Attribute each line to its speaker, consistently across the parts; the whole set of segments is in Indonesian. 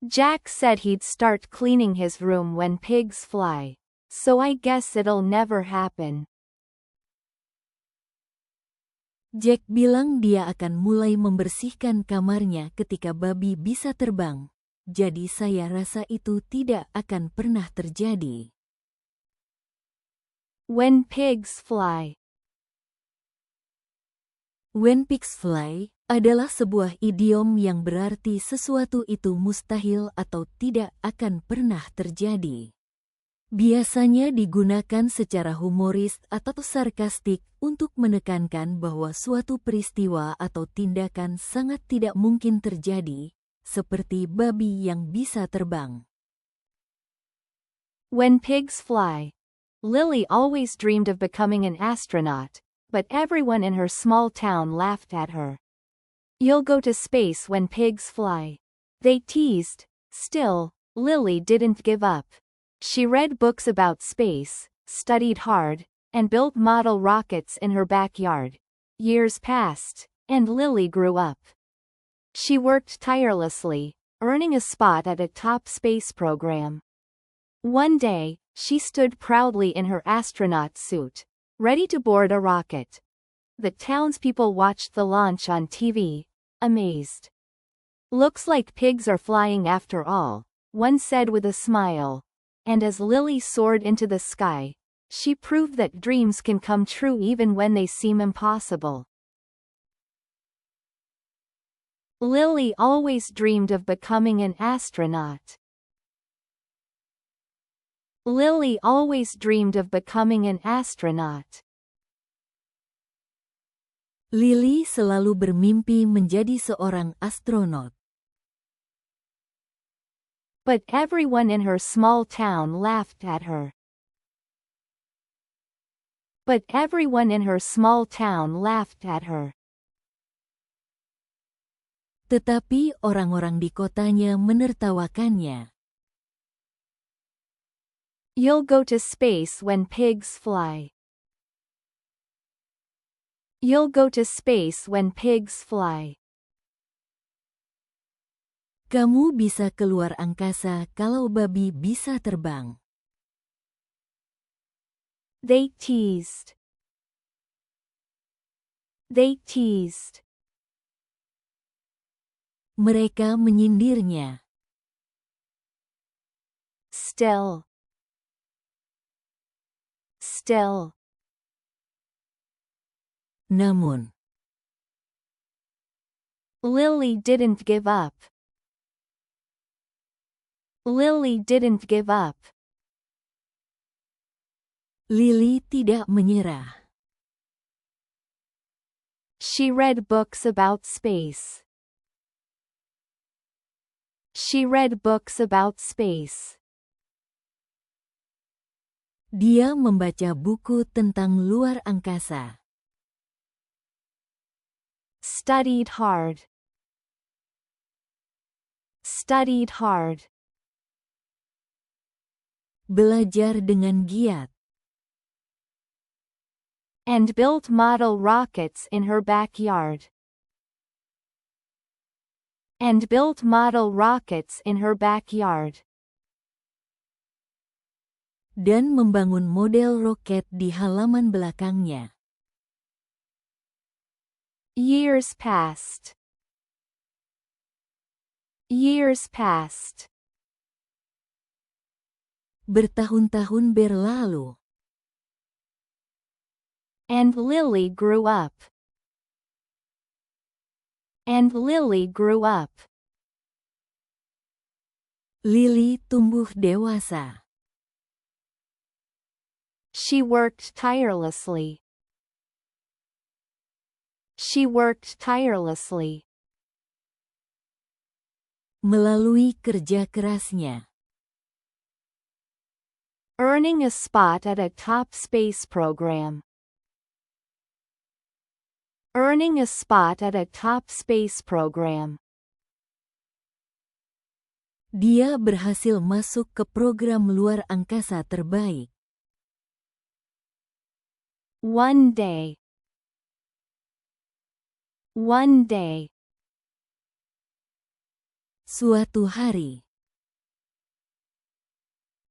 Speaker 1: Jack said he'd start cleaning his room when pigs fly, so I guess it'll never happen.
Speaker 2: Jack bilang dia akan mulai membersihkan kamarnya ketika babi bisa terbang, jadi saya rasa itu tidak akan pernah terjadi.
Speaker 1: When pigs fly.
Speaker 2: When pigs fly adalah sebuah idiom yang berarti sesuatu itu mustahil atau tidak akan pernah terjadi. Biasanya digunakan secara humoris atau sarkastik untuk menekankan bahwa suatu peristiwa atau tindakan sangat tidak mungkin terjadi, seperti babi yang bisa terbang.
Speaker 1: When pigs fly. Lily always dreamed of becoming an astronaut, but everyone in her small town laughed at her. You'll go to space when pigs fly. They teased. Still, Lily didn't give up. She read books about space, studied hard, and built model rockets in her backyard. Years passed, and Lily grew up. She worked tirelessly, earning a spot at a top space program. One day, she stood proudly in her astronaut suit, ready to board a rocket. The townspeople watched the launch on TV, amazed. "Looks like pigs are flying after all," one said with a smile. And as Lily soared into the sky, she proved that dreams can come true even when they seem impossible. Lily always dreamed of becoming an astronaut. Lily always dreamed of becoming an astronaut.
Speaker 2: Lily selalu bermimpi menjadi seorang astronot.
Speaker 1: But everyone in her small town laughed at her. But everyone in her small town laughed at her.
Speaker 2: Tetapi orang-orang di kotanya menertawakannya.
Speaker 1: You'll go to space when pigs fly. You'll go to space when pigs fly.
Speaker 2: Kamu bisa keluar angkasa kalau babi bisa terbang.
Speaker 1: They teased. They teased.
Speaker 2: Mereka menyindirnya.
Speaker 1: Still. Still.
Speaker 2: Namun.
Speaker 1: Lily didn't give up. Lily didn't give up.
Speaker 2: Lily tidak menyerah.
Speaker 1: She read books about space. She read books about space.
Speaker 2: Dia membaca buku tentang luar angkasa.
Speaker 1: Studied hard. Studied hard.
Speaker 2: Belajar dengan giat.
Speaker 1: And built model rockets in her backyard. And built model rockets in her backyard.
Speaker 2: Dan membangun model roket di halaman belakangnya.
Speaker 1: Years passed. Years passed.
Speaker 2: Bertahun-tahun berlalu.
Speaker 1: And Lily grew up. And Lily grew up.
Speaker 2: Lily tumbuh dewasa.
Speaker 1: She worked tirelessly. She worked tirelessly.
Speaker 2: Melalui kerja kerasnya.
Speaker 1: Earning a spot at a top space program. Earning a spot at a top space program.
Speaker 2: Dia berhasil masuk ke program luar angkasa terbaik.
Speaker 1: One day. One day.
Speaker 2: Suatu hari.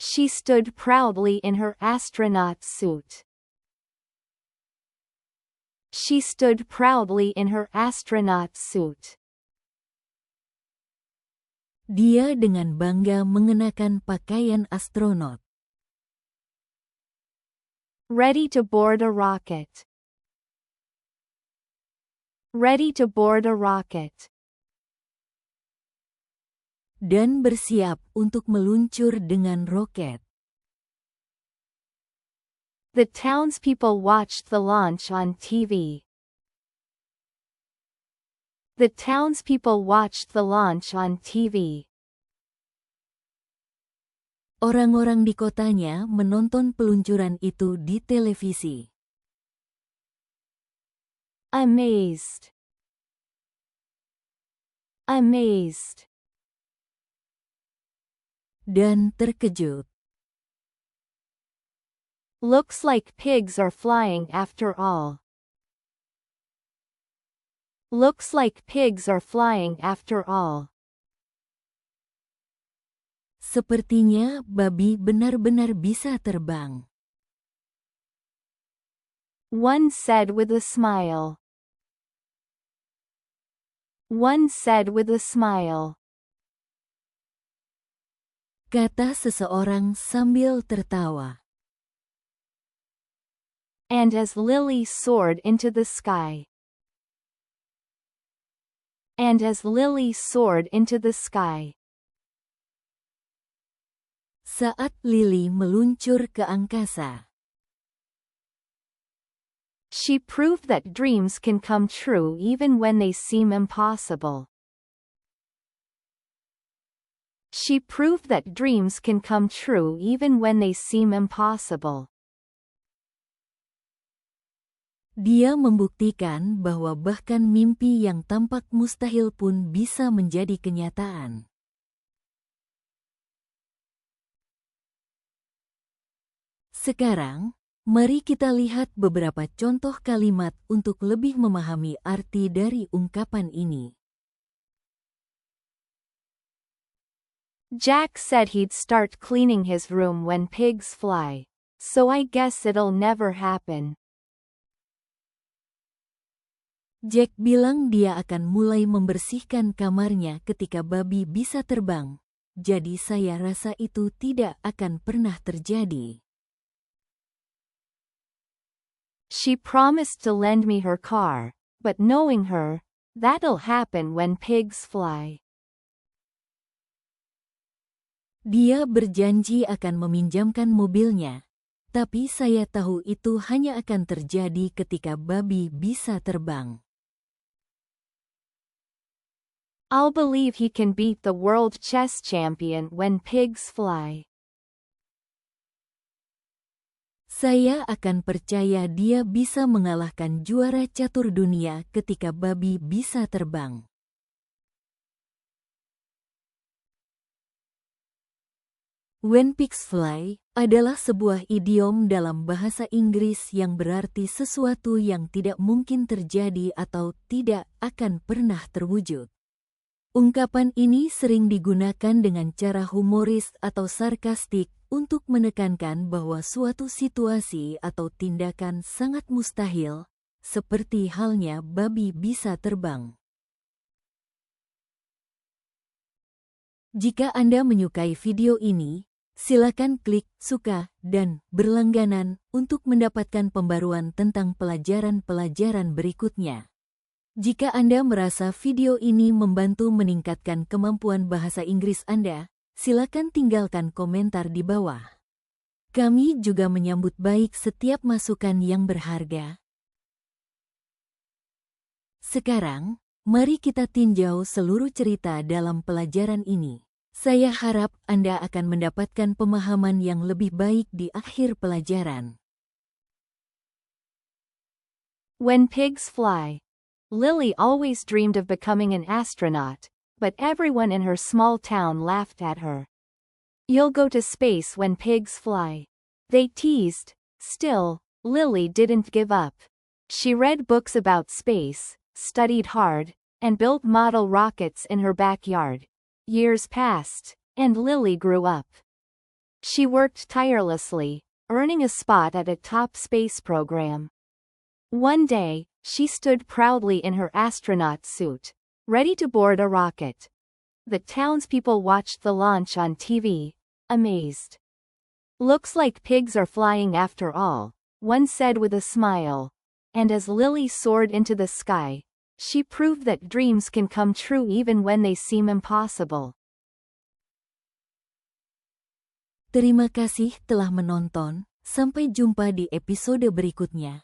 Speaker 1: She stood proudly in her astronaut suit. She stood proudly in her astronaut suit.
Speaker 2: Dia dengan bangga mengenakan pakaian astronot.
Speaker 1: Ready to board a rocket. Ready to board a rocket.
Speaker 2: Dan bersiap untuk meluncur dengan roket.
Speaker 1: The townspeople watched the launch on TV. The townspeople watched the launch on TV.
Speaker 2: Orang-orang di kotanya menonton peluncuran itu di televisi.
Speaker 1: Amazed. Amazed.
Speaker 2: Dan terkejut.
Speaker 1: Looks like pigs are flying after all. Looks like pigs are flying after all.
Speaker 2: Sepertinya babi benar-benar bisa terbang.
Speaker 1: One said with a smile. One said with a smile.
Speaker 2: Kata seseorang sambil tertawa.
Speaker 1: And as Lily soared into the sky. And as Lily soared into the sky.
Speaker 2: Saat Lily meluncur ke angkasa.
Speaker 1: She proved that dreams can come true even when they seem impossible. She proved that dreams can come true even when they seem impossible.
Speaker 2: Dia membuktikan bahwa bahkan mimpi yang tampak mustahil pun bisa menjadi kenyataan. Sekarang, mari kita lihat beberapa contoh kalimat untuk lebih memahami arti dari ungkapan ini.
Speaker 1: Jack said he'd start cleaning his room when pigs fly, so I guess it'll never happen.
Speaker 2: Jack bilang dia akan mulai membersihkan kamarnya ketika babi bisa terbang, jadi saya rasa itu tidak akan pernah terjadi.
Speaker 1: She promised to lend me her car, but knowing her, that'll happen when pigs fly.
Speaker 2: Dia berjanji akan meminjamkan mobilnya, tapi saya tahu itu hanya akan terjadi ketika babi bisa terbang.
Speaker 1: I'll believe he can beat the world chess champion when pigs fly.
Speaker 2: Saya akan percaya dia bisa mengalahkan juara catur dunia ketika babi bisa terbang. When pigs fly adalah sebuah idiom dalam bahasa Inggris yang berarti sesuatu yang tidak mungkin terjadi atau tidak akan pernah terwujud. Ungkapan ini sering digunakan dengan cara humoris atau sarkastik untuk menekankan bahwa suatu situasi atau tindakan sangat mustahil, seperti halnya babi bisa terbang. Jika Anda menyukai video ini, silakan klik suka dan berlangganan untuk mendapatkan pembaruan tentang pelajaran-pelajaran berikutnya. Jika Anda merasa video ini membantu meningkatkan kemampuan bahasa Inggris Anda, silakan tinggalkan komentar di bawah. Kami juga menyambut baik setiap masukan yang berharga. Sekarang, mari kita tinjau seluruh cerita dalam pelajaran ini. Saya harap Anda akan mendapatkan pemahaman yang lebih baik di akhir pelajaran.
Speaker 1: When pigs fly. Lily always dreamed of becoming an astronaut, but everyone in her small town laughed at her. You'll go to space when pigs fly. They teased. Still, Lily didn't give up. She read books about space, studied hard, and built model rockets in her backyard. Years passed, and Lily grew up. She worked tirelessly, earning a spot at a top space program. One day, she stood proudly in her astronaut suit, ready to board a rocket. The townspeople watched the launch on TV, amazed. "Looks like pigs are flying after all," one said with a smile. And as Lily soared into the sky, she proved that dreams can come true even when they seem impossible.
Speaker 2: Terima kasih telah menonton, sampai jumpa di episode berikutnya.